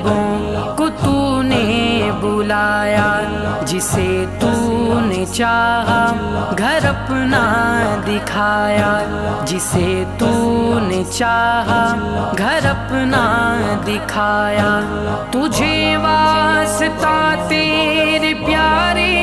غریبوں کو تو نے بلایا، جسے تو نے چاہا گھر اپنا دکھایا، جسے تو نے چاہا گھر اپنا دکھایا۔ تجھے واسطہ تیرے پیارے